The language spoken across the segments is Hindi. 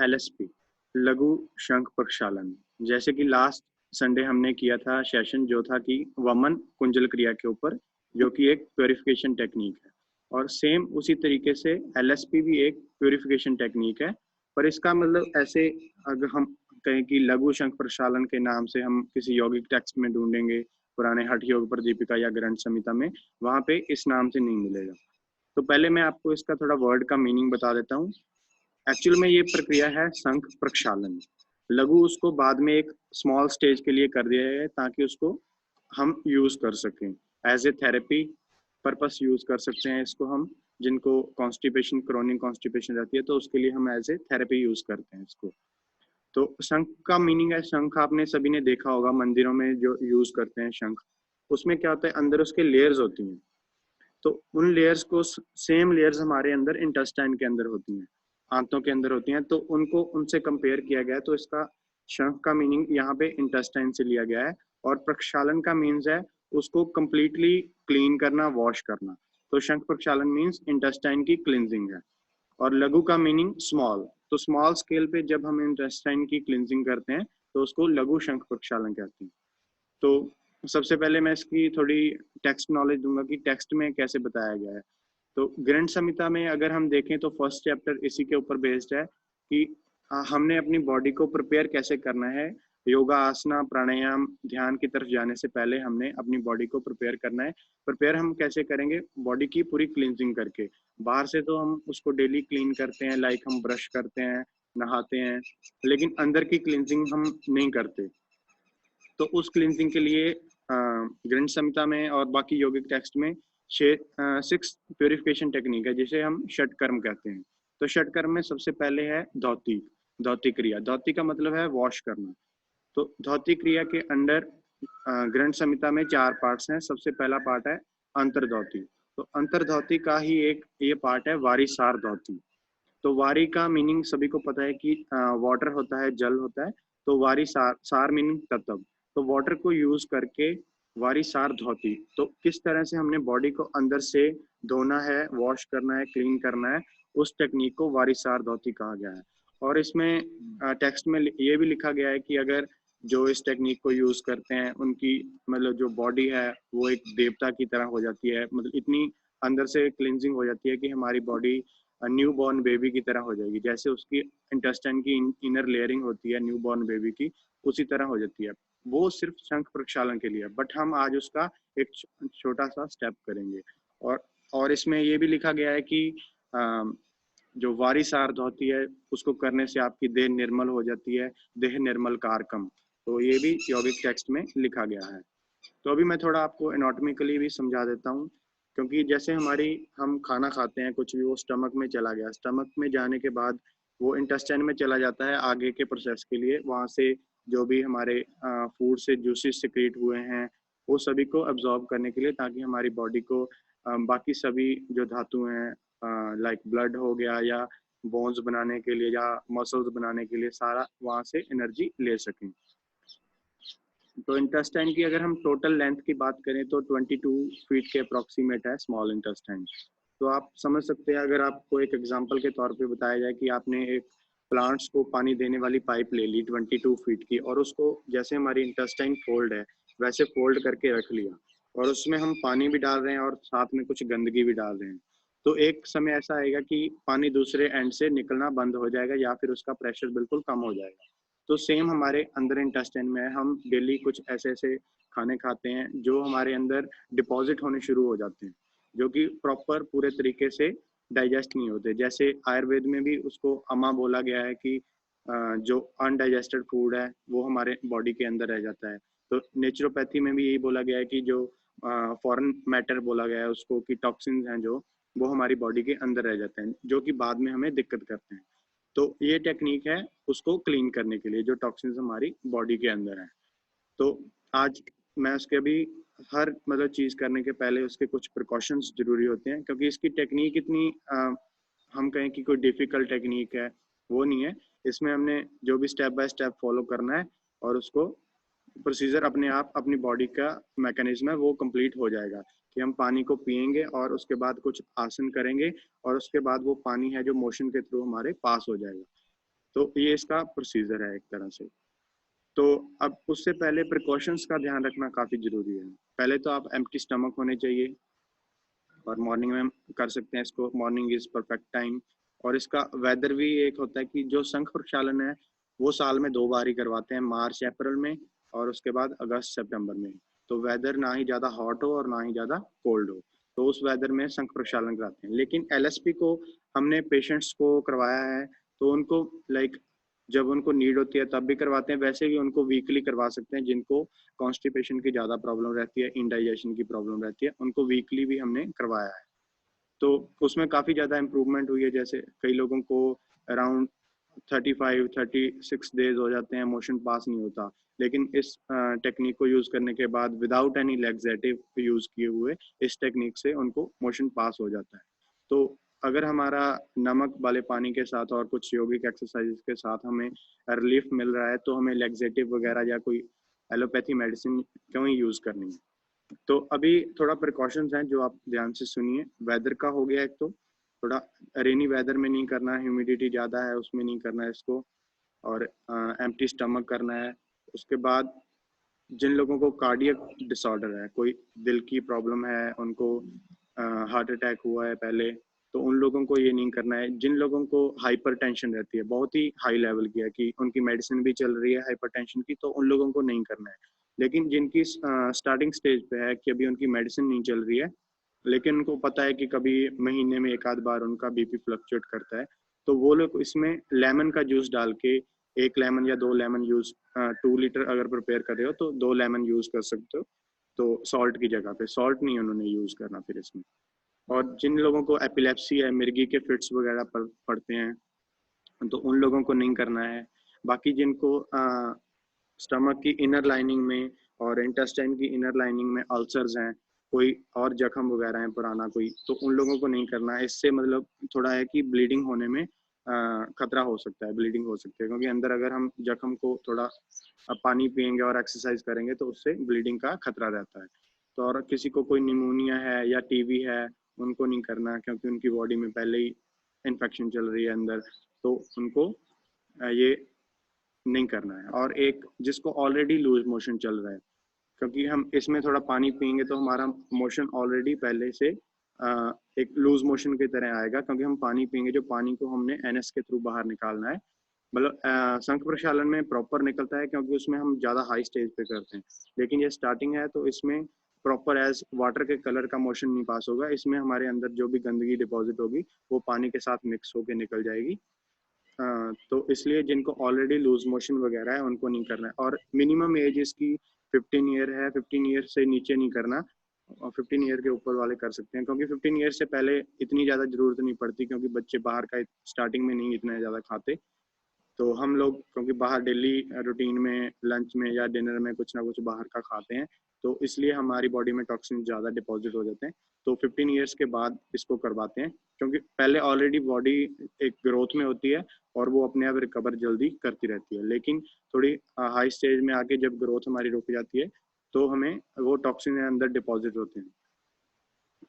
LSP, लघु शंख प्रक्षालन। जैसे कि लास्ट संडे हमने किया था सेशन जो था कि वमन कुंजल क्रिया के ऊपर, जो कि एक प्योरिफिकेशन टेक्निक है, और सेम उसी तरीके से LSP भी एक प्योरिफिकेशन टेक्निक है। पर इसका मतलब ऐसे अगर हम कहें कि लघु शंख प्रक्षालन के नाम से हम किसी यौगिक टेक्स्ट में ढूंढेंगे, पुराने हठ योग प्रदीपिका या ग्रंथ संहिता में, वहां पे इस नाम से नहीं मिलेगा। तो पहले मैं आपको इसका थोड़ा वर्ड का मीनिंग बता देता हूँ। एक्चुअल में ये प्रक्रिया है शंख प्रक्षालन। लघु उसको बाद में एक स्मॉल स्टेज के लिए कर दिया है ताकि उसको हम यूज कर सकें as a therapy purpose, use कर सकते हैं इसको हम, जिनको कॉन्स्टिपेशन, क्रोनिक कॉन्स्टिपेशन रहती है तो उसके लिए हम एज ए थेरेपी यूज करते हैं इसको। तो शंख का मीनिंग है, शंख आपने सभी ने देखा होगा मंदिरों में जो यूज करते हैं शंख, उसमें क्या होता है अंदर उसके लेयर्स होती हैं। तो उन लेयर्स को, सेम लेयर्स हमारे अंदर इंटेस्टाइन के अंदर होती हैं, आंतों के अंदर होती हैं, तो उनको उनसे कंपेयर किया गया है। तो इसका शंख का मीनिंग यहाँ पे इंटेस्टाइन से लिया गया है, और प्रक्षालन का मीन्स है उसको कंप्लीटली क्लीन करना, वॉश करना। तो शंख प्रक्षालन मीन्स इंटेस्टाइन की क्लिनजिंग है। और लघु का मीनिंग स्मॉल, तो स्मॉल स्केल पे जब हम इंटेस्टाइन की क्लिनजिंग करते हैं तो उसको लघु शंख प्रक्षालन कहते हैं। तो सबसे पहले मैं इसकी थोड़ी टेक्स्ट नॉलेज दूंगा कि टेक्स्ट में कैसे बताया गया है। तो ग्रंथ संहिता में अगर हम देखें तो फर्स्ट चैप्टर इसी के ऊपर बेस्ड है कि हमने अपनी बॉडी को प्रिपेयर कैसे करना है। योगा, आसना, प्राणायाम, ध्यान की तरफ जाने से पहले हमने अपनी बॉडी को प्रिपेयर करना है। प्रिपेयर हम कैसे करेंगे? बॉडी की पूरी क्लींजिंग करके। बाहर से तो हम उसको डेली क्लीन करते हैं, लाइक हम ब्रश करते हैं, नहाते हैं, लेकिन अंदर की क्लींजिंग हम नहीं करते। तो उस क्लींजिंग के लिए ग्रंथ संहिता में और बाकी योगिक टेक्स्ट में 6 प्योरिफिकेशन टेक्निक है, जिसे हम षटकर्म कहते हैं। तो षटकर्म में सबसे पहले है धौती, धौती क्रिया। धौती का मतलब है वॉश करना। तो धौती क्रिया के अंडर ग्रंथ संहिता में 4 पार्ट्स हैं। सबसे पहला पार्ट है अंतर्धौती। तो अंतर्धौती का ही एक ये पार्ट है वारिसार धौती। तो वारी का मीनिंग सभी को पता है कि वाटर होता है, जल होता है। तो वारी सार, सार मीनिंग तत्व। तो वाटर को यूज करके वारी सार धोती। तो किस तरह से हमने बॉडी को अंदर से धोना है, वॉश करना है, क्लीन करना है, उस टेक्निक को वारी सार धोती कहा गया है। और इसमें टेक्स्ट में ये भी लिखा गया है कि अगर जो इस टेक्निक को यूज करते हैं उनकी मतलब जो बॉडी है वो एक देवता की तरह हो जाती है। मतलब इतनी अंदर से क्लिनजिंग हो जाती है कि हमारी बॉडी न्यू बॉर्न बेबी की तरह हो जाएगी। जैसे उसकी इंटेस्टाइन की इनर लेयरिंग होती है न्यू बॉर्न बेबी की, उसी तरह हो जाती है। वो सिर्फ शंख प्रक्षालन के लिए, बट हम आज उसका एक छोटा सा स्टेप करेंगे। और इसमें ये भी लिखा गया है कि जो वारिसार्ध होती है उसको करने से आपकी देह निर्मल हो जाती है, देह निर्मल कारकम। तो ये भी यौगिक टेक्स्ट में लिखा गया है। तो अभी मैं थोड़ा आपको एनाटॉमिकली भी समझा देता हूँ, क्योंकि जैसे हम खाना खाते हैं, कुछ भी वो स्टमक में चला गया, स्टमक में जाने के बाद वो इंटेस्टाइन में चला जाता है आगे के प्रोसेस के लिए। वहाँ से जो भी हमारे फूड से जूसेस सिक्रीट हुए हैं वो सभी को अब्जॉर्ब करने के लिए, ताकि हमारी बॉडी को बाकी सभी जो धातु हैं लाइक ब्लड हो गया या बोन्स बनाने के लिए या मसल्स बनाने के लिए, सारा वहाँ से एनर्जी ले सकें। तो इंटेस्टाइन की अगर हम टोटल लेंथ की बात करें तो 22 फीट के अप्रोक्सीमेट है स्मॉल इंटेस्टाइन। तो आप समझ सकते हैं, अगर आपको एक एग्जांपल के तौर पे बताया जाए कि आपने एक प्लांट्स को पानी देने वाली पाइप ले ली 22 फीट की, और उसको जैसे हमारी इंटेस्टाइन फोल्ड है वैसे फोल्ड करके रख लिया, और उसमें हम पानी भी डाल रहे हैं और साथ में कुछ गंदगी भी डाल रहे हैं, तो एक समय ऐसा आएगा कि पानी दूसरे एंड से निकलना बंद हो जाएगा या फिर उसका प्रेशर बिल्कुल कम हो जाएगा। तो सेम हमारे अंदर इंटेस्टाइन में है, हम डेली कुछ ऐसे ऐसे खाने खाते हैं जो हमारे अंदर डिपॉजिट होने शुरू हो जाते हैं, जो कि प्रॉपर पूरे तरीके से डाइजेस्ट नहीं होते। जैसे आयुर्वेद में भी उसको अमा बोला गया है कि जो अनडाइजेस्टेड फूड है वो हमारे बॉडी के अंदर रह जाता है। तो नेचुरोपैथी में भी यही बोला गया है कि जो फॉरेन मैटर बोला गया है उसको, कि टॉक्सिन्स हैं जो, वो हमारी बॉडी के अंदर रह जाते हैं, जो कि बाद में हमें दिक्कत करते हैं। तो ये टेक्निक है उसको क्लीन करने के लिए, जो टॉक्सिन्स हमारी बॉडी के अंदर हैं। तो आज मैं उसके अभी हर मतलब चीज़ करने के पहले उसके कुछ प्रिकॉशंस जरूरी होते हैं, क्योंकि इसकी टेक्निक इतनी हम कहें कि कोई डिफिकल्ट टेक्निक है वो नहीं है। इसमें हमने जो भी स्टेप बाय स्टेप फॉलो करना है और उसको प्रोसीजर अपने आप अपनी बॉडी का मैकेनिज्म है वो कंप्लीट हो जाएगा, कि हम पानी को पिएंगे और उसके बाद कुछ आसन करेंगे और उसके बाद वो पानी है जो मोशन के थ्रू हमारे पास हो जाएगा। तो ये इसका प्रोसीजर है एक तरह से। तो अब उससे पहले प्रिकॉशंस का ध्यान रखना काफ़ी ज़रूरी है। पहले तो आप एम्प्टी स्टमक होने चाहिए और मॉर्निंग में कर सकते हैं इसको, मॉर्निंग इज़ परफेक्ट टाइम। और इसका वेदर भी एक होता है कि जो शंख प्रक्षालन है वो साल में 2 बार ही करवाते हैं, मार्च अप्रैल में और उसके बाद अगस्त सितंबर में। तो वेदर ना ही ज़्यादा हॉट हो और ना ही ज़्यादा कोल्ड हो, तो उस वेदर में शंख प्रक्षालन कराते हैं। लेकिन एलएसपी को हमने पेशेंट्स को करवाया है, तो उनको लाइक जब उनको नीड होती है तब भी करवाते हैं, वैसे भी उनको वीकली करवा सकते हैं। जिनको कॉन्स्टिपेशन की ज़्यादा प्रॉब्लम रहती है, इंडाइजेशन की प्रॉब्लम रहती है, उनको वीकली भी हमने करवाया है। तो उसमें काफ़ी ज़्यादा इम्प्रूवमेंट हुई है। जैसे कई लोगों को अराउंड 35-36 डेज हो जाते हैं, मोशन पास नहीं होता, लेकिन इस टेक्निक को यूज़ करने के बाद विदाउट एनी लैक्सेटिव यूज़ किए हुए इस टेक्निक से उनको मोशन पास हो जाता है। तो अगर हमारा नमक वाले पानी के साथ और कुछ योगिक एक्सरसाइज के साथ हमें रिलीफ मिल रहा है, तो हमें लैक्सेटिव वगैरह या कोई एलोपैथी मेडिसिन क्यों ही यूज़ करनी है। तो अभी थोड़ा प्रिकॉशंस हैं जो आप ध्यान से सुनिए। वेदर का हो गया एक, तो थोड़ा रेनी वेदर में नहीं करना है, ह्यूमिडिटी ज़्यादा है उसमें नहीं करना है इसको, और एम्प्टी स्टमक करना है। उसके बाद जिन लोगों को कार्डियक डिसऑर्डर है, कोई दिल की प्रॉब्लम है, उनको हार्ट अटैक हुआ है पहले, तो उन लोगों को ये नहीं करना है। जिन लोगों को हाइपरटेंशन रहती है, बहुत ही हाई लेवल की है कि उनकी मेडिसिन भी चल रही है हाइपरटेंशन की, तो उन लोगों को नहीं करना है। लेकिन जिनकी स्टार्टिंग स्टेज पे है कि अभी उनकी मेडिसिन नहीं चल रही है, लेकिन उनको पता है कि कभी महीने में एक आध बार उनका बीपी फ्लक्चुएट करता है, तो वो लोग इसमें लेमन का जूस डाल के, 1 लेमन या 2 लेमन यूज, 2 लीटर अगर प्रिपेयर कर रहे हो तो 2 लेमन यूज कर सकते हो। तो सॉल्ट की जगह पे, सॉल्ट नहीं उन्होंने यूज करना फिर इसमें। और जिन लोगों को एपिलेप्सी है, मिर्गी के फिट्स वगैरह पड़ते हैं, तो उन लोगों को नहीं करना है। बाकी जिनको स्टमक की इनर लाइनिंग में और इंटेस्टाइन की इनर लाइनिंग में अल्सर्स हैं, कोई और जख्म वगैरह है पुराना कोई, तो उन लोगों को नहीं करना है। इससे मतलब थोड़ा है कि ब्लीडिंग होने में खतरा हो सकता है, ब्लीडिंग हो सकती है, क्योंकि अंदर अगर हम जख्म को थोड़ा पानी पियेंगे और एक्सरसाइज करेंगे तो उससे ब्लीडिंग का खतरा रहता है। तो और किसी को कोई निमोनिया है या टीबी है, उनको नहीं करना, क्योंकि उनकी बॉडी में पहले ही इन्फेक्शन चल रही है अंदर, तो उनको ये नहीं करना है। और एक जिसको ऑलरेडी लूज मोशन चल रहा है, क्योंकि हम इसमें थोड़ा पानी पियेंगे तो हमारा मोशन ऑलरेडी पहले से एक लूज मोशन की तरह आएगा, क्योंकि हम पानी पियेंगे, जो पानी को हमने एनएस के थ्रू बाहर निकालना है। मतलब शंख प्रक्षालन में प्रॉपर निकलता है, क्योंकि उसमें हम ज़्यादा हाई स्टेज पे करते हैं। लेकिन ये स्टार्टिंग है, तो इसमें प्रॉपर एज वाटर के कलर का मोशन नहीं पास होगा। इसमें हमारे अंदर जो भी गंदगी डिपॉजिट होगी वो पानी के साथ मिक्स होके निकल जाएगी। तो इसलिए जिनको ऑलरेडी लूज मोशन वगैरह है उनको नहीं करना है। और मिनिमम एज इसकी 15 ईयर है, 15 ईयर से नीचे नहीं करना, और 15 ईयर के ऊपर वाले कर सकते हैं, क्योंकि 15 ईयर से पहले इतनी ज़्यादा ज़रूरत नहीं पड़ती, क्योंकि बच्चे बाहर का स्टार्टिंग में नहीं इतना ज़्यादा खाते। तो हम लोग क्योंकि बाहर डेली रूटीन में लंच में या डिनर में कुछ ना कुछ बाहर का खाते हैं, तो इसलिए हमारी बॉडी में टॉक्सिन ज़्यादा डिपॉजिट हो जाते हैं। तो 15 ईयर्स के बाद इसको करवाते हैं, क्योंकि पहले ऑलरेडी बॉडी एक ग्रोथ में होती है और वो अपने आप रिकवर जल्दी करती रहती है। लेकिन थोड़ी हाई स्टेज में आके जब ग्रोथ हमारी रुक जाती है, तो हमें वो टॉक्सिन अंदर डिपॉजिट होते हैं।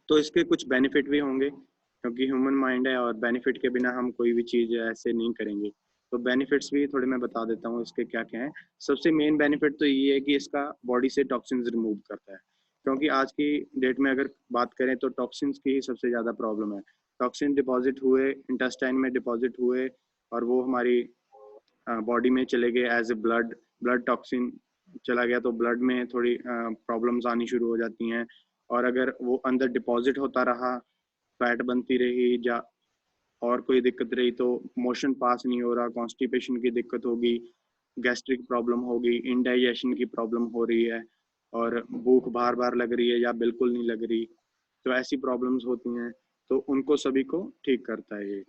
तो इसके कुछ बेनिफिट भी होंगे, क्योंकि ह्यूमन माइंड है और बेनिफिट के बिना हम कोई भी चीज़ ऐसे नहीं करेंगे। तो बेनिफिट्स भी थोड़े मैं बता देता हूँ इसके क्या क्या हैं। सबसे मेन बेनिफिट तो ये है कि इसका बॉडी से टॉक्सिन्स रिमूव करता है, क्योंकि आज की डेट में अगर बात करें तो टॉक्सिन्स की ही सबसे ज़्यादा प्रॉब्लम है। टॉक्सिन डिपॉजिट हुए, इंटेस्टाइन में डिपॉजिट हुए, और वो हमारी बॉडी में चले गए as a blood, blood toxin चला गया, तो ब्लड में थोड़ी प्रॉब्लम्स आनी शुरू हो जाती हैं। और अगर वो अंदर डिपॉजिट होता रहा, फैट बनती रही या और कोई दिक्कत रही, तो मोशन पास नहीं हो रहा, कॉन्स्टिपेशन की दिक्कत होगी, गैस्ट्रिक प्रॉब्लम होगी, इंडाइजेशन की प्रॉब्लम हो रही है, और भूख बार बार लग रही है या बिल्कुल नहीं लग रही, तो ऐसी प्रॉब्लम्स होती हैं। तो उनको सभी को ठीक करता है ये।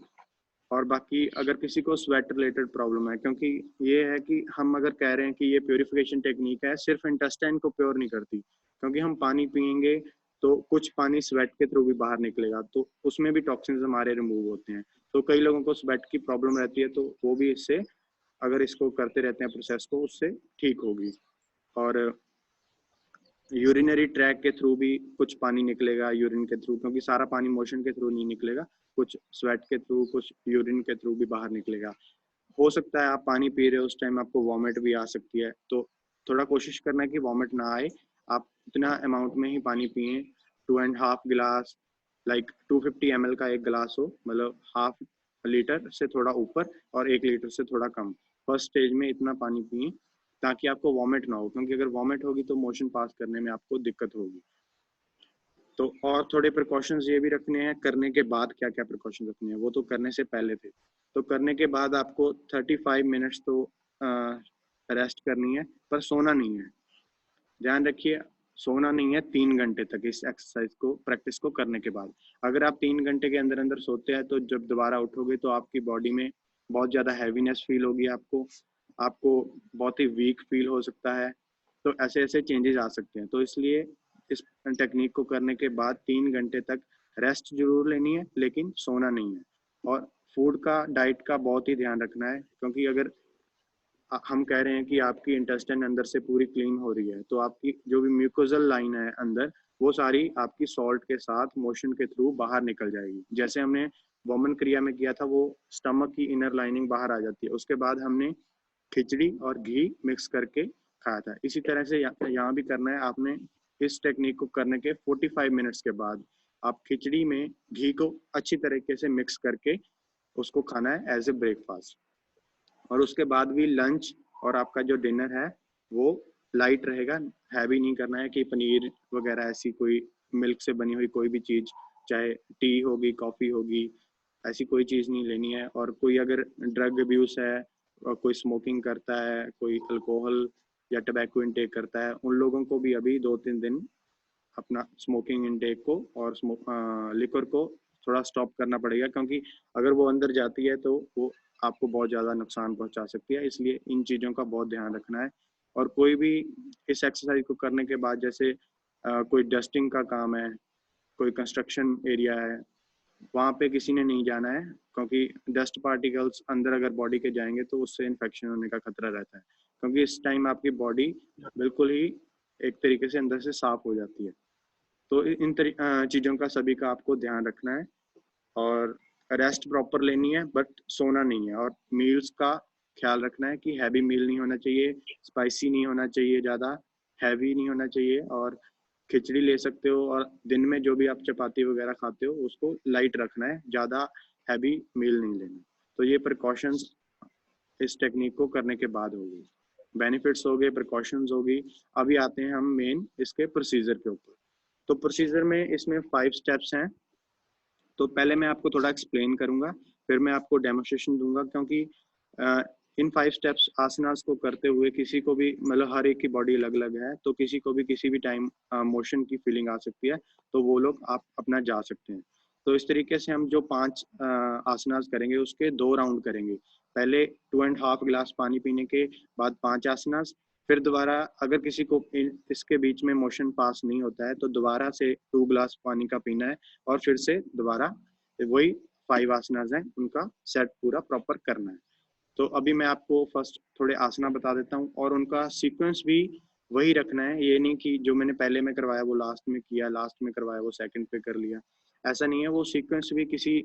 और बाकी अगर किसी को स्वेट रिलेटेड प्रॉब्लम है, क्योंकि ये है कि हम अगर कह रहे हैं कि ये प्योरीफिकेशन टेक्निक है, सिर्फ इंटेस्टाइन को प्योर नहीं करती, क्योंकि हम पानी पियेंगे तो कुछ पानी स्वेट के थ्रू भी बाहर निकलेगा, तो उसमें भी टॉक्सिन्स हमारे रिमूव होते हैं। तो कई लोगों को स्वेट की प्रॉब्लम रहती है, तो वो भी इससे, अगर इसको करते रहते हैं प्रोसेस को, उससे ठीक होगी। और यूरिनरी ट्रैक के थ्रू भी कुछ पानी निकलेगा, यूरिन के थ्रू, क्योंकि सारा पानी मोशन के थ्रू नहीं निकलेगा, कुछ स्वेट के थ्रू, कुछ यूरिन के थ्रू भी बाहर निकलेगा। हो सकता है आप पानी पी रहे हो उस टाइम आपको वॉमिट भी आ सकती है, तो थोड़ा कोशिश करना कि वॉमिट ना आए। आप इतना अमाउंट में ही पानी पिए, 2.5 गिलास, लाइक 250 ml का एक गिलास हो, मतलब हाफ लीटर से थोड़ा ऊपर और 1 लीटर से थोड़ा कम। फर्स्ट स्टेज में इतना पानी पिए ताकि आपको वॉमिट ना हो, क्योंकि अगर वॉमिट होगी तो मोशन पास करने में आपको दिक्कत होगी। तो और थोड़े प्रिकॉशंस ये भी रखने हैं, करने के बाद क्या क्या प्रिकॉशन रखने हैं वो तो करने से पहले थे। तो करने के बाद आपको 35 मिनट्स तो रेस्ट करनी है, पर सोना नहीं है। ध्यान रखिए, सोना नहीं है 3 घंटे तक इस एक्सरसाइज को, प्रैक्टिस को करने के बाद। अगर आप 3 घंटे के अंदर अंदर सोते हैं तो जब दोबारा उठोगे तो आपकी बॉडी में बहुत ज़्यादा हैवीनेस फील होगी, आपको आपको बहुत ही वीक फील हो सकता है। तो ऐसे ऐसे चेंजेस आ सकते हैं, तो इसलिए इस टेक्निक को करने के बाद 3 घंटे तक रेस्ट जरूर लेनी है, लेकिन सोना नहीं है। और फूड का, डाइट का बहुत ही ध्यान रखना है, क्योंकि अगर हम कह रहे हैं कि आपकी इंटेस्टाइन अंदर से पूरी क्लीन हो रही है, तो आपकी जो भी म्यूकोजल लाइन है अंदर, वो सारी आपकी सॉल्ट के साथ मोशन के थ्रू बाहर निकल जाएगी। जैसे हमने वोमन क्रिया में किया था, वो स्टमक की इनर लाइनिंग बाहर आ जाती है, उसके बाद हमने खिचड़ी और घी मिक्स करके खाया था। इसी तरह से यहाँ भी करना है आपने। इस टेक्निक को करने के 45 मिनट्स के बाद आप खिचड़ी में घी को अच्छी तरीके से मिक्स करके उसको खाना है एज ए ब्रेकफास्ट। और उसके बाद भी लंच और आपका जो डिनर है वो लाइट रहेगा, हैवी नहीं करना है कि पनीर वगैरह ऐसी कोई मिल्क से बनी हुई कोई भी चीज़, चाहे टी होगी, कॉफ़ी होगी, ऐसी कोई चीज़ नहीं लेनी है। और कोई अगर ड्रग अब्यूज़ है और कोई स्मोकिंग करता है, कोई अल्कोहल या टबैको इनटेक करता है, उन लोगों को भी अभी 2-3 दिन अपना स्मोकिंग इनटेक को और लिकर को थोड़ा स्टॉप करना पड़ेगा, क्योंकि अगर वो अंदर जाती है तो वो आपको बहुत ज़्यादा नुकसान पहुंचा सकती है। इसलिए इन चीज़ों का बहुत ध्यान रखना है। और कोई भी इस एक्सरसाइज को करने के बाद, जैसे कोई डस्टिंग का काम है, कोई कंस्ट्रक्शन एरिया है, वहाँ पे किसी ने नहीं जाना है, क्योंकि डस्ट पार्टिकल्स अंदर अगर बॉडी के जाएंगे तो उससे इन्फेक्शन होने का खतरा रहता है, क्योंकि इस टाइम आपकी बॉडी बिल्कुल ही एक तरीके से अंदर से साफ हो जाती है। तो इन चीज़ों का सभी का आपको ध्यान रखना है, और रेस्ट प्रॉपर लेनी है, बट सोना नहीं है। और मील्स का ख्याल रखना है कि हैवी मील नहीं होना चाहिए, स्पाइसी नहीं होना चाहिए, ज़्यादा हैवी नहीं होना चाहिए। और खिचड़ी ले सकते हो, और दिन में जो भी आप चपाती वगैरह खाते हो उसको लाइट रखना है, ज़्यादा हैवी मील नहीं लेना। तो ये प्रिकॉशंस इस टेक्निक को करने के बाद होगी। बेनिफिट्स हो गए, प्रिकॉशंस होगी। अभी आते हैं हम मेन इसके प्रोसीजर के ऊपर। तो प्रोसीजर में इसमें 5 स्टेप्स हैं। तो पहले मैं आपको थोड़ा एक्सप्लेन करूंगा, फिर मैं आपको डेमोस्ट्रेशन दूंगा, क्योंकि इन 5 स्टेप्स आसनास को करते हुए किसी को भी, मतलब हर एक की बॉडी अलग अलग है, तो किसी को भी किसी भी टाइम मोशन की फीलिंग आ सकती है, तो वो लोग आप अपना जा सकते हैं। तो इस तरीके से हम जो 5 आसनास करेंगे उसके 2 राउंड करेंगे। पहले 2.5 गिलास पानी पीने के बाद 5 आसनास, फिर दोबारा अगर किसी को इसके बीच में मोशन पास नहीं होता है तो दोबारा से 2 गिलास पानी का पीना है, और फिर से दोबारा वही 5 आसनास हैं, उनका सेट पूरा प्रॉपर करना है। तो अभी मैं आपको फर्स्ट थोड़े आसना बता देता हूँ, और उनका सीक्वेंस भी वही रखना है। ये नहीं कि जो मैंने पहले में करवाया वो लास्ट में किया, लास्ट में करवाया वो सेकंड पे कर लिया, ऐसा नहीं है। वो सीक्वेंस भी किसी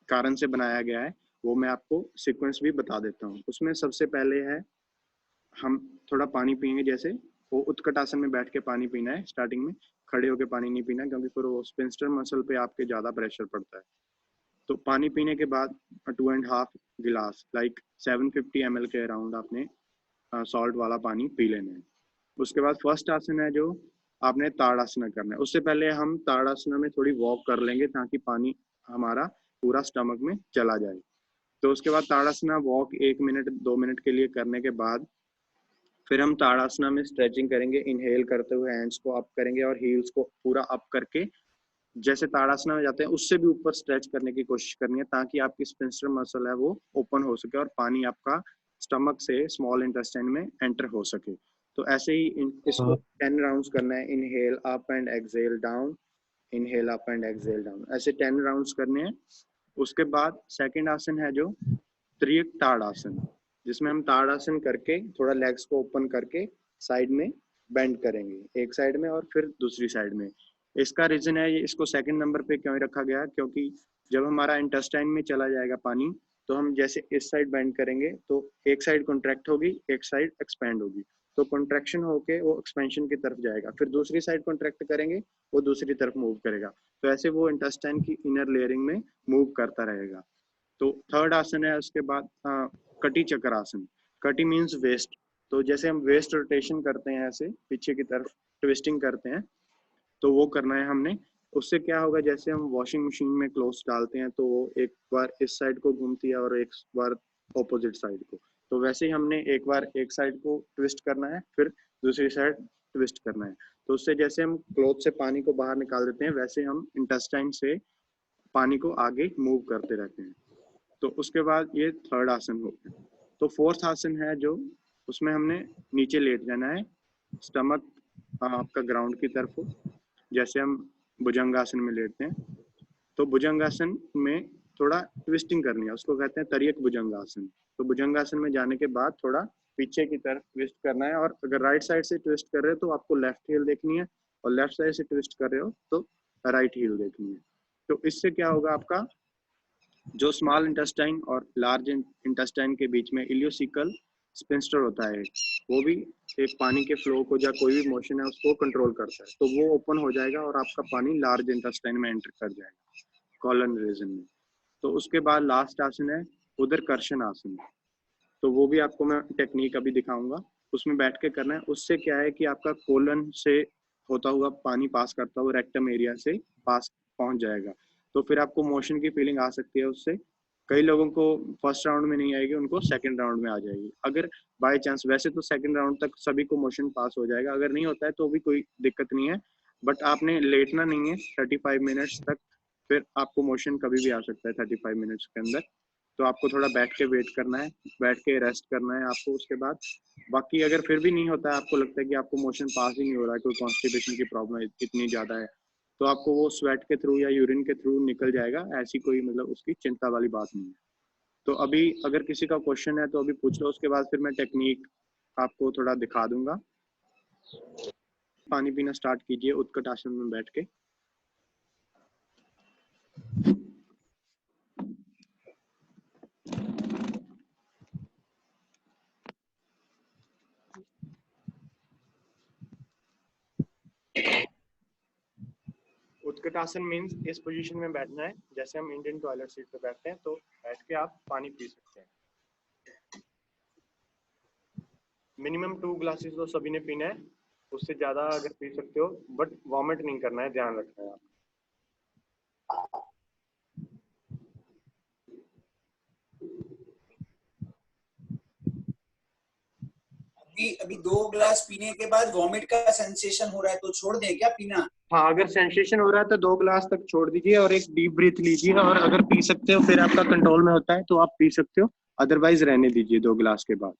कारण से बनाया गया है, वो मैं आपको सीक्वेंस भी बता देता हूँ। उसमें सबसे पहले है, हम थोड़ा पानी पियेंगे। जैसे वो उत्कट आसन में बैठ के पानी पीना है स्टार्टिंग में, खड़े होके पानी नहीं पीना, क्योंकि फिर वो स्पिंस्टर मसल पे आपके ज़्यादा प्रेशर पड़ता है। तो पानी पीने के बाद 2.5 गिलास, लाइक 750 ml के अराउंड आपने सॉल्ट वाला पानी पी लेना है। उसके बाद फर्स्ट आसन है जो आपने ताड़ासना करना है। उससे पहले हम ताड़ासना में थोड़ी वॉक कर लेंगे ताकि पानी हमारा पूरा स्टमक में चला जाए। तो उसके बाद ताड़ासना वॉक 1 मिनट 2 मिनट के लिए करने के बाद फिर हम ताड़ासना में स्ट्रेचिंग करेंगे। इनहेल करते हुए हैंड्स को अप करेंगे और हील्स को पूरा अप करके, जैसे ताड़ासना में जाते हैं उससे भी ऊपर स्ट्रेच करने की कोशिश करनी है, ताकि आपकी स्पिंस्टर मसल है वो ओपन हो सके और पानी आपका स्टमक से स्मॉल इंटेस्टाइन में एंटर हो सके। तो ऐसे ही इसको 10 राउंड्स करना है। Inhale up and exhale down, inhale up and exhale down, ऐसे 10 राउंड्स करने हैं। उसके बाद सेकंड आसन है जो त्रियक ताड़ासन, जिसमें हम ताड़ासन करके थोड़ा लेग्स को ओपन करके साइड में बेंड करेंगे, एक साइड में और फिर दूसरी साइड में। इसका रीजन है, इसको सेकंड नंबर पे क्यों रखा गया, क्योंकि जब हमारा इंटेस्टाइन में चला जाएगा पानी तो हम जैसे इस साइड बेंड करेंगे तो एक साइड कॉन्ट्रैक्ट होगी, एक साइड एक्सपैंड होगी, तो कॉन्ट्रैक्शन होके वो एक्सपेंशन की तरफ जाएगा, फिर दूसरी साइड कॉन्ट्रैक्ट करेंगे वो दूसरी तरफ मूव करेगा। तो ऐसे वो इंटेस्टाइन की इनर लेयरिंग में मूव करता रहेगा। तो थर्ड आसन है उसके बाद कटी चक्र आसन। कटी मीन्स वेस्ट। तो जैसे हम वेस्ट रोटेशन करते हैं ऐसे पीछे की तरफ ट्विस्टिंग करते हैं, तो वो करना है हमने। उससे क्या होगा, जैसे हम वॉशिंग मशीन में क्लोथ्स डालते हैं तो वो एक बार इस साइड को घूमती है और एक बार ऑपोजिट साइड को, तो वैसे ही हमने एक बार एक साइड को ट्विस्ट करना है, फिर दूसरी साइड ट्विस्ट करना है। तो उससे जैसे हम क्लोथ से पानी को बाहर निकाल देते हैं, वैसे हम इंटेस्टाइन से पानी को आगे मूव करते रहते हैं। तो उसके बाद ये थर्ड आसन हो गया। तो फोर्थ आसन है जो, उसमें हमने नीचे लेट जाना है, स्टमक आपका ग्राउंड की तरफ हो, जैसे हम भुजंगासन में लेटते हैं। तो भुजंगासन में थोड़ा ट्विस्टिंग करनी है, उसको कहते हैं तरियक भुजंगासन। तो भुजंगासन में जाने के बाद थोड़ा पीछे की तरफ ट्विस्ट करना है, और अगर राइट साइड से ट्विस्ट कर रहे हो तो आपको लेफ्ट हील देखनी है, और लेफ्ट साइड से ट्विस्ट कर रहे हो तो राइट हील देखनी है। तो इससे क्या होगा, आपका जो स्मॉल इंटेस्टाइन और लार्ज इंटेस्टाइन के बीच में इलियोसिकल स्पिंस्टर होता है, वो भी एक पानी के फ्लो को या कोई भी मोशन है उसको कंट्रोल करता है, तो वो ओपन हो जाएगा और आपका पानी लार्ज इंटेस्टाइन में एंटर कर जाएगा, कॉलन रीजन में। तो उसके बाद लास्ट आसन है उदरकर्षण आसन। तो वो भी आपको मैं टेक्निक अभी दिखाऊंगा, उसमें बैठ के करना है। उससे क्या है कि आपका कोलन से होता हुआ पानी पास करता हुआ रेक्टम एरिया से पास पहुंच जाएगा, तो फिर आपको मोशन की फीलिंग आ सकती है उससे। कई लोगों को फर्स्ट राउंड में नहीं आएगी, उनको सेकंड राउंड में आ जाएगी। अगर बाय चांस, वैसे तो सेकंड राउंड तक सभी को मोशन पास हो जाएगा, अगर नहीं होता है तो भी कोई दिक्कत नहीं है, बट आपने लेटना नहीं है 35 मिनट्स तक, फिर आपको मोशन कभी भी आ सकता है 35 मिनट्स के अंदर। तो आपको थोड़ा बैठ के वेट करना है, बैठ के रेस्ट करना है आपको। उसके बाद बाकी अगर फिर भी नहीं होता है, आपको लगता है कि आपको मोशन पास ही नहीं हो रहा है, कोई कॉन्स्टिपेशन की प्रॉब्लम इतनी ज़्यादा है, तो आपको वो स्वेट के थ्रू या यूरिन के थ्रू निकल जाएगा, ऐसी कोई मतलब उसकी चिंता वाली बात नहीं है। तो अभी अगर किसी का क्वेश्चन है तो अभी पूछ लो, उसके बाद फिर मैं टेक्निक आपको थोड़ा दिखा दूंगा। पानी पीना स्टार्ट कीजिए उत्कट आसन में बैठ के। उत्कट आसन मीन्स इस पोजीशन में बैठना है, जैसे हम इंडियन टॉयलेट सीट पे बैठते हैं, तो बैठ के आप पानी पी सकते हैं। मिनिमम 2 ग्लासेस तो सभी ने पीना है, उससे ज़्यादा अगर पी सकते हो, बट वॉमिट नहीं करना है, ध्यान रखना है आप। अभी अभी 2 ग्लास पीने के बाद वॉमिट का सेंसेशन हो रहा है तो छोड़ दें क्या पीना? हाँ, अगर सेंसेशन हो रहा है तो 2 ग्लास तक छोड़ दीजिए और एक डीप ब्रीथ लीजिए, और अगर पी सकते हो, फिर आपका कंट्रोल में होता है तो आप पी सकते हो, अदरवाइज रहने दीजिए 2 ग्लास के बाद।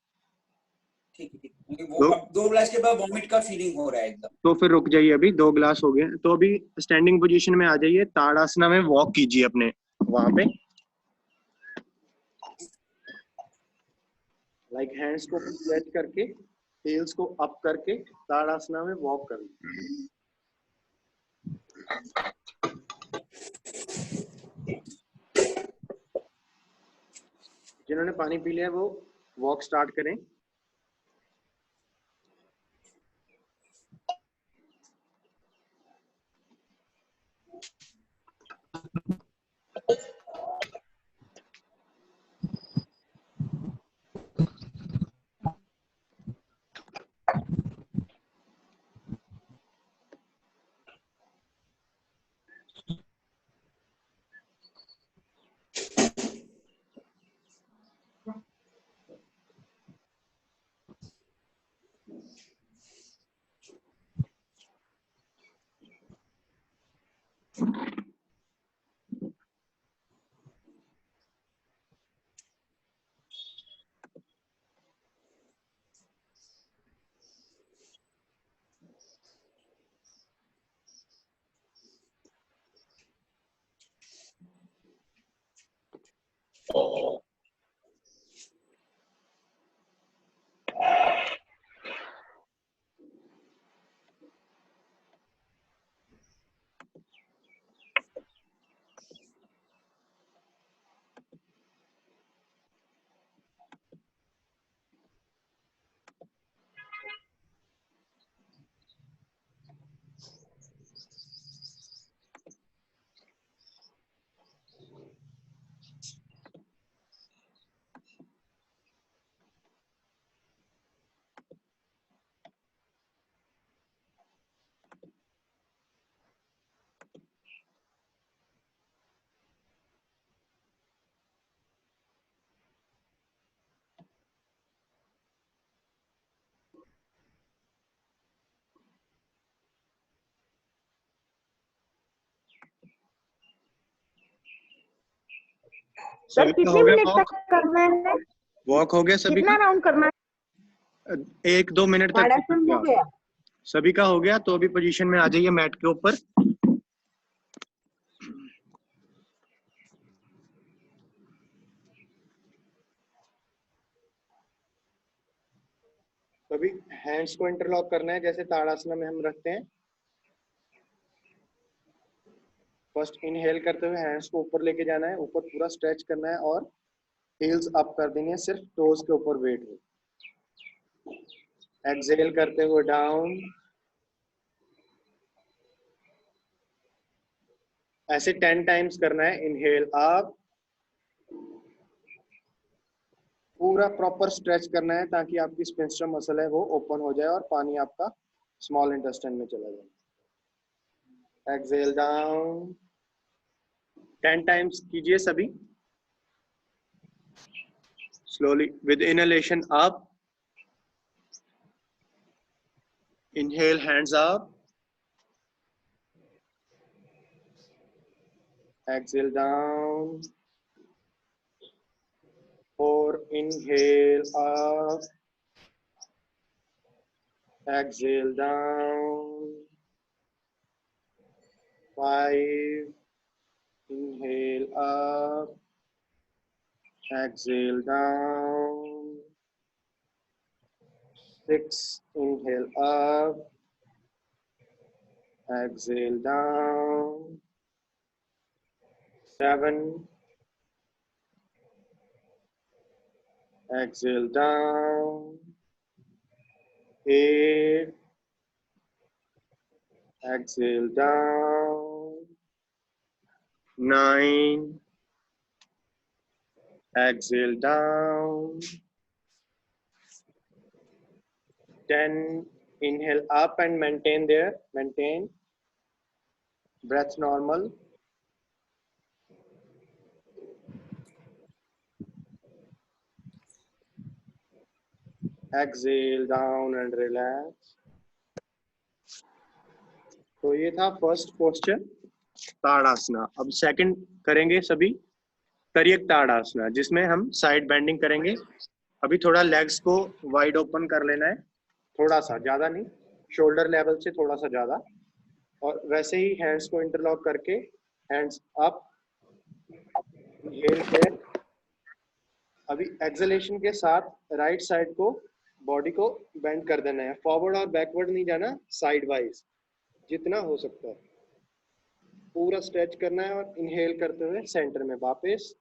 ठीक है, ठीक। वो अब 2 ग्लास के बाद वॉमिट का फीलिंग हो रहा है एकदम। तो फिर रुक जाइए, अभी 2 ग्लास हो गए तो अभी स्टैंडिंग पोजीशन में आ जाइए, ताड़ासना में वॉक कीजिए अपने वहां पे, लाइक हैंड्स को स्ट्रेच करके, हील्स को अप करके ताड़ासना में वॉक करिए। जिन्होंने पानी पी लिया वो वॉक स्टार्ट करें। सभी का कितनी हो गया मिनट वॉक? तक करना है? वॉक हो गया सभी कितना का? राउंड करना है? 1-2 मिनट तक ताड़ासन हो गया? सभी का हो गया तो अभी पोजीशन में आ जाइए मैट के ऊपर। अभी हैंड्स को इंटरलॉक करना है जैसे ताड़ासना में हम रखते हैं। फर्स्ट इनहेल करते हुए हैंड्स को ऊपर लेके जाना है, ऊपर पूरा स्ट्रेच करना है और हील्स अप कर देंगे, सिर्फ टोज के ऊपर वेट हो। एक्सहेल करते हुए डाउन, ऐसे 10 टाइम्स करना है। इनहेल अप, पूरा प्रॉपर स्ट्रेच करना है ताकि आपकी स्पिंस्टर मसल है वो ओपन हो जाए और पानी आपका स्मॉल इंटेस्टाइन में चला जाए। एक्सहेल डाउन, 10 टाइम्स कीजिए सभी। Slowly with inhalation up, inhale hands up, exhale down, 4 inhale up, exhale down, 5 inhale up, exhale down, 6 inhale up, exhale down, 7 exhale down, 8 exhale down, 9 exhale down, 10 inhale up and maintain there, maintain breath normal. Exhale down and relax. तो ये था फर्स्ट पोस्चर ताड़ासना। अब सेकंड करेंगे सभी तरियक ताड़ासना, जिसमें हम साइड बेंडिंग करेंगे। अभी थोड़ा लेग्स को वाइड ओपन कर लेना है, थोड़ा सा, ज्यादा नहीं, शोल्डर लेवल से थोड़ा सा ज्यादा। और वैसे ही हैंड्स को इंटरलॉक करके हैंड्स अप, इनहेल केयर। अभी एक्सहेलेशन के साथ राइट साइड को, बॉडी को बेंड कर देना है, फॉरवर्ड और बैकवर्ड नहीं जाना, साइड वाइज जितना हो सकता है पूरा स्ट्रेच करना है। और इनहेल करते हुए सेंटर में वापस,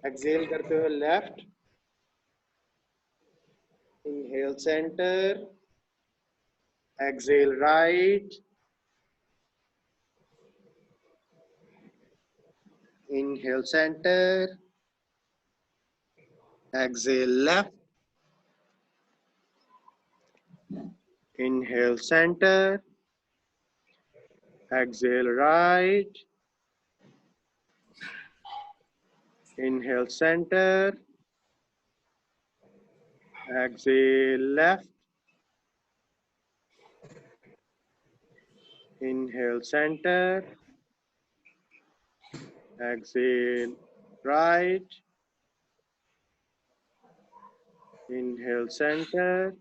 एक्सहेल करते हुए left, inhale centre, exhale right, inhale centre, exhale left, inhale center, exhale right, inhale center, exhale left, inhale center, exhale right, inhale center,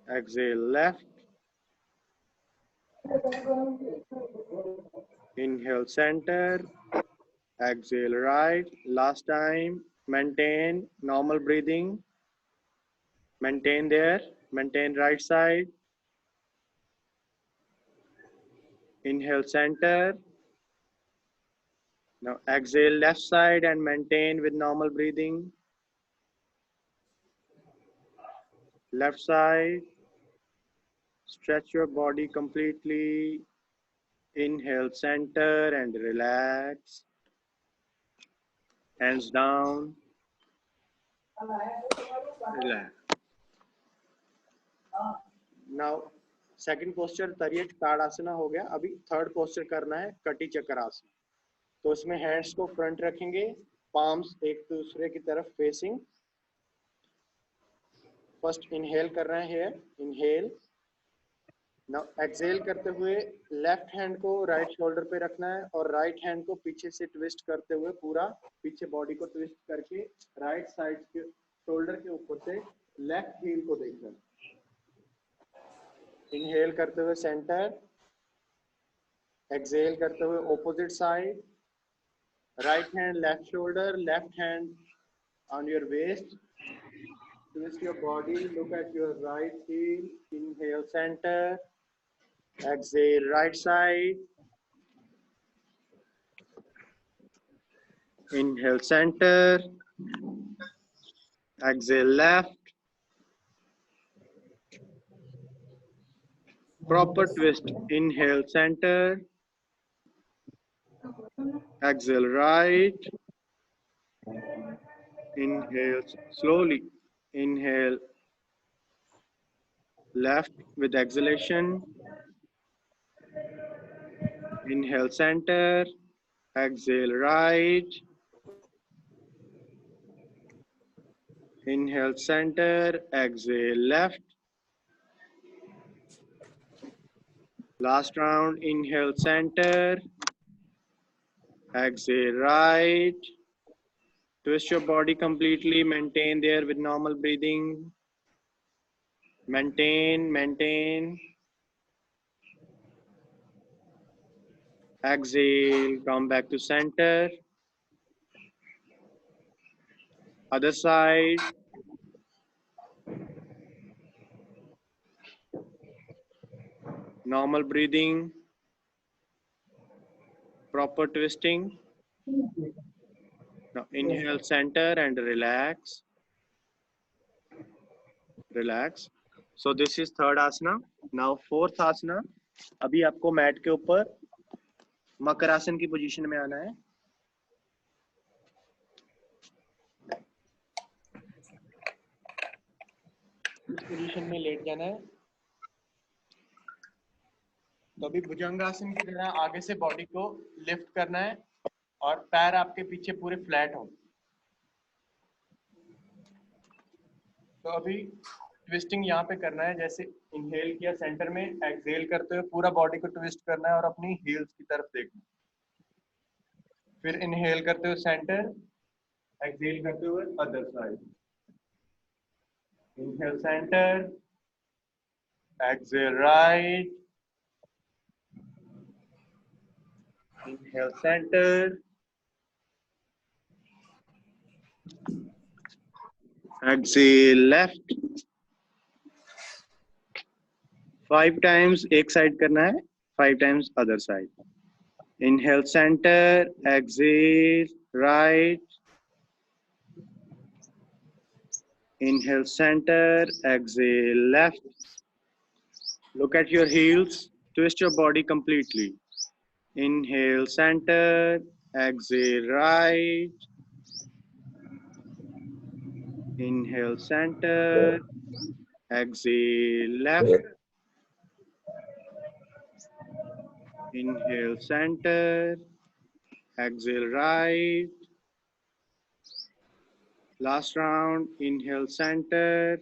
exhale left, inhale center, exhale right. Last time, maintain normal breathing, maintain there, maintain right side, inhale center. Now exhale left side and maintain with normal breathing. Left side, stretch your body completely. Inhale center and relax. Hands down. Relax. Now second posture तरियक ताड़ासना हो गया। अभी थर्ड पोस्चर करना है कटी चक्रासन। तो इसमें हैंड्स को फ्रंट रखेंगे, पाम्स एक दूसरे की तरफ फेसिंग। फर्स्ट इनहेल कर रहे हैं, हियर इनहेल, नाउ एक्सेल करते हुए लेफ्ट हैंड को राइट शोल्डर पे रखना है और राइट हैंड को पीछे से ट्विस्ट करते हुए पूरा पीछे बॉडी को ट्विस्ट करके राइट साइड के शोल्डर के ऊपर से लेफ्ट हील को देखना है। इनहेल करते हुए सेंटर, एक्सेल करते हुए opposite side, right hand left shoulder, left hand on your waist, twist your body, look at your right heel, inhale center, exhale right side, inhale center, exhale left, proper twist, inhale center, exhale right, inhale slowly, inhale left with exhalation, inhale center, exhale right, inhale center, exhale left. Last round, inhale center, exhale right. Twist your body completely, maintain there with normal breathing. Maintain. Exhale, come back to center. Other side. Normal breathing. Proper twisting. Now inhale center and relax. Relax. So this is third asana. Now fourth asana. अभी आपको मैट के ऊपर मकरासन की पोजीशन में आना है। इस पोजीशन में लेट जाना है। तो अभी भुजंगासन की तरह आगे से बॉडी को लिफ्ट करना है और पैर आपके पीछे पूरे फ्लैट हो। तो अभी ट्विस्टिंग यहाँ पे करना है, जैसे इनहेल किया सेंटर में, एक्सहेल करते हुए पूरा बॉडी को ट्विस्ट करना है और अपनी हील्स की तरफ देखना। फिर इनहेल करते हुए सेंटर, एक्सहेल करते हुए other side. Inhale centre, exhale right, inhale center, exhale left, 5 times एक साइड करना है, 5 times other side. Inhale center, exhale right, inhale center, exhale left. Look at your heels, twist your body completely. Inhale center, exhale right, inhale center, exhale left, inhale center, exhale right. Last round, inhale center,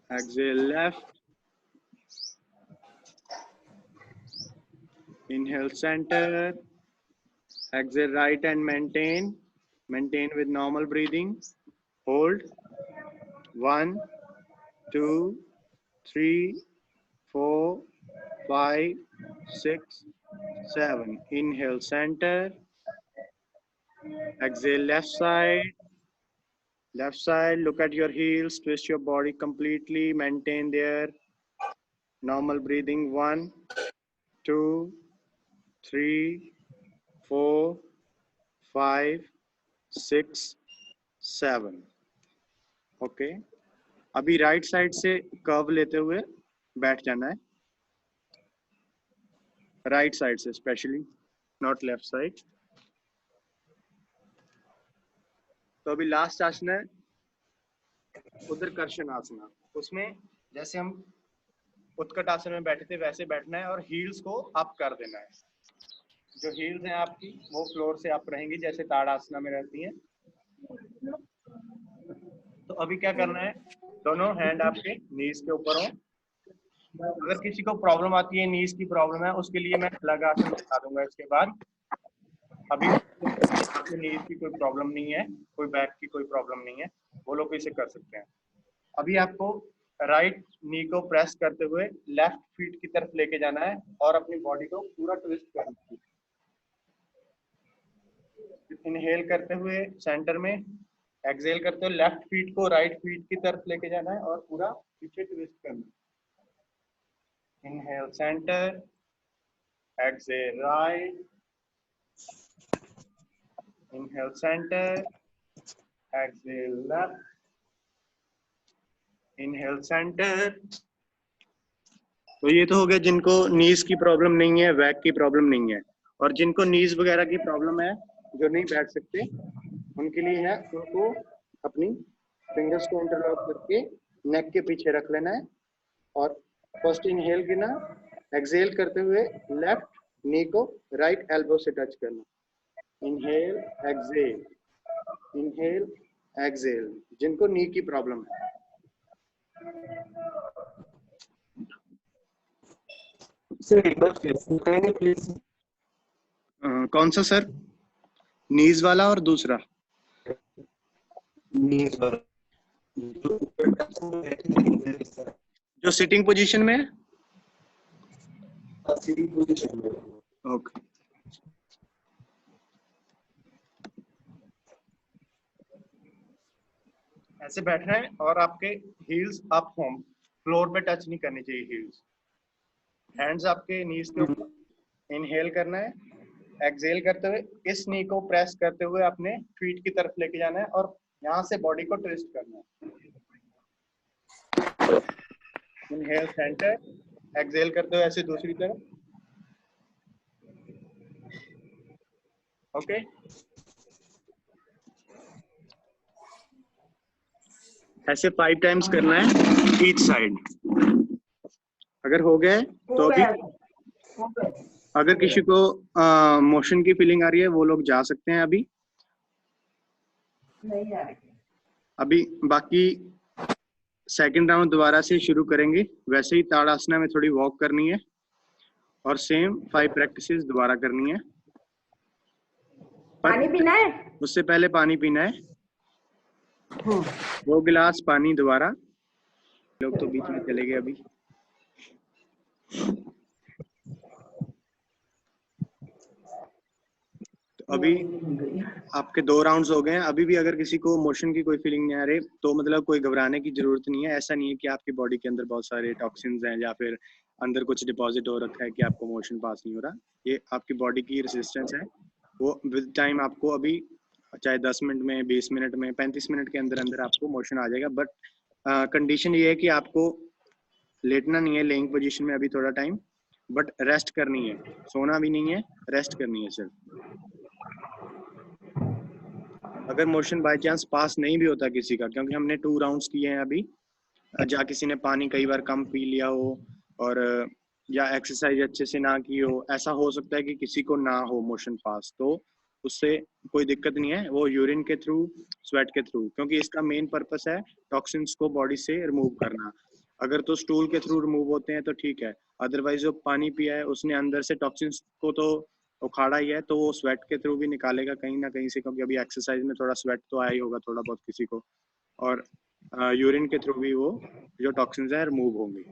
exhale left, inhale center, exhale right and maintain with normal breathing. Hold 1, 2, 3, 4, 5, 6, 7. Inhale center, exhale left side, look at your heels, twist your body completely, maintain there, normal breathing. 1, 2, 3, 4, 5, 6, 7. Okay, अभी राइट साइड से कर्व लेते हुए बैठ जाना है, राइट साइड से स्पेशली, नॉट लेफ्ट साइड। तो अभी लास्ट आसन है उदरकर्षण आसना। उसमें जैसे हम उत्कट आसन में बैठे थे वैसे बैठना है और हील्स को अप कर देना है। जो हील्स हैं आपकी वो फ्लोर से अप रहेंगी जैसे ताड़ासना में रहती हैं। तो अभी क्या करना है, दोनों हैंड आपके नीज के ऊपर हो, अगर किसी को प्रॉब्लम आती है, नीज की प्रॉब्लम है, उसके लिए मैं अलग आसन बता दूंगा इसके बाद। अभी नीज की कोई प्रॉब्लम नहीं है, कोई बैक की कोई प्रॉब्लम नहीं है, वो लोग इसे कर सकते हैं। अभी आपको राइट नी को प्रेस करते हुए लेफ्ट फीट की तरफ लेके जाना है और अपनी बॉडी को पूरा ट्विस्ट करना है। इनहेल करते हुए सेंटर में, एक्सहेल करते हुए लेफ्ट फीट को राइट फीट की तरफ लेके जाना है और पूरा पीछे ट्विस्ट करना है। Inhale center, exhale right. Inhale center, exhale left. Inhale center. तो ये तो हो गया जिनको नीज की प्रॉब्लम नहीं है, बैक की प्रॉब्लम नहीं है। और जिनको नीज वगैरह की प्रॉब्लम है, जो नहीं बैठ सकते, उनके लिए है, उनको अपनी फिंगर्स को इंटरलॉक करके नेक के पीछे रख लेना है और फर्स्ट इनहेल गिना, एक्सहेल करते हुए लेफ्ट नी को राइट एल्बो से टच करना। इनहेल एक्सहेल, इनहेल एक्सहेल, जिनको नी की प्रॉब्लम है। सर एक बार फिर से करेंगे प्लीज। कौन सा सर? नीज वाला और दूसरा? नीज वाला जो सिटिंग पोजीशन में है। सिटिंग पोजीशन में। ओके। ऐसे बैठना है और आपके हील्स अप होम, फ्लोर पे टच नहीं करनी चाहिए हील्स। हैंड्स आपके नीज के ऊपर। इनहेल करना है, एक्सहेल करते हुए इस नी को प्रेस करते हुए अपने फीट की तरफ लेके जाना है और यहाँ से बॉडी को ट्विस्ट करना है। इनहेल सेंटर, एक्सहेल करते हुए ऐसे दूसरी तरफ। ओके। ऐसे 5 टाइम्स करना है ईच साइड। अगर हो गए तो अभी अगर किसी को मोशन की फीलिंग आ रही है, वो लोग जा सकते हैं। अभी नहीं आ रही। अभी बाकी सेकंड राउंड दोबारा से शुरू करेंगे। वैसे ही ताड़ासना में थोड़ी वॉक करनी है और सेम 5 प्रैक्टिसेस दोबारा करनी है। पानी पीना है? उससे पहले पानी पीना है। 2 गिलास पानी दोबारा। लोग तो बीच में चले गए अभी। तो अभी आपके 2 राउंड्स हो गए हैं। अभी भी अगर किसी को मोशन की कोई फीलिंग नहीं आ रही तो मतलब कोई घबराने की जरूरत नहीं है। ऐसा नहीं है कि आपकी बॉडी के अंदर बहुत सारे टॉक्सिन्स हैं या फिर अंदर कुछ डिपॉजिट हो रखा है कि आपको मोशन पास नहीं हो रहा। ये आपकी बॉडी की रेजिस्टेंस है, वो विद टाइम आपको अभी चाहे 10 मिनट में, 20 मिनट में, 35 मिनट के अंदर अंदर आपको मोशन आ जाएगा। बट कंडीशन ये है कि आपको लेटना नहीं है लेइंग पोजीशन में अभी थोड़ा टाइम, बट रेस्ट करनी है। सोना भी नहीं है, रेस्ट करनी है सिर्फ। अगर मोशन बाय चांस पास नहीं भी होता किसी का, क्योंकि हमने 2 राउंड्स किए हैं अभी, जहाँ किसी ने पानी कई बार कम पी लिया हो और या एक्सरसाइज अच्छे से ना की हो, ऐसा हो सकता है कि किसी को ना हो मोशन पास, तो उससे कोई दिक्कत नहीं है। वो यूरिन के थ्रू, स्वेट के थ्रू, क्योंकि इसका मेन पर्पस है टॉक्सिन्स को बॉडी से रिमूव करना। अगर तो स्टूल के थ्रू रिमूव होते हैं तो ठीक है, अदरवाइज जो पानी पिया है उसने अंदर से टॉक्सिन्स को तो उखाड़ा ही है, तो वो स्वेट के थ्रू भी निकालेगा कहीं ना कहीं से, क्योंकि अभी एक्सरसाइज में थोड़ा स्वेट तो आया ही होगा थोड़ा बहुत किसी को, और यूरिन के थ्रू भी वो जो टॉक्सिन्स है रिमूव होंगे।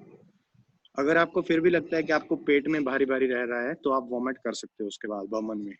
अगर आपको फिर भी लगता है कि आपको पेट में भारी भारी रह रहा है तो आप वॉमिट कर सकते हो उसके बाद वॉमन में।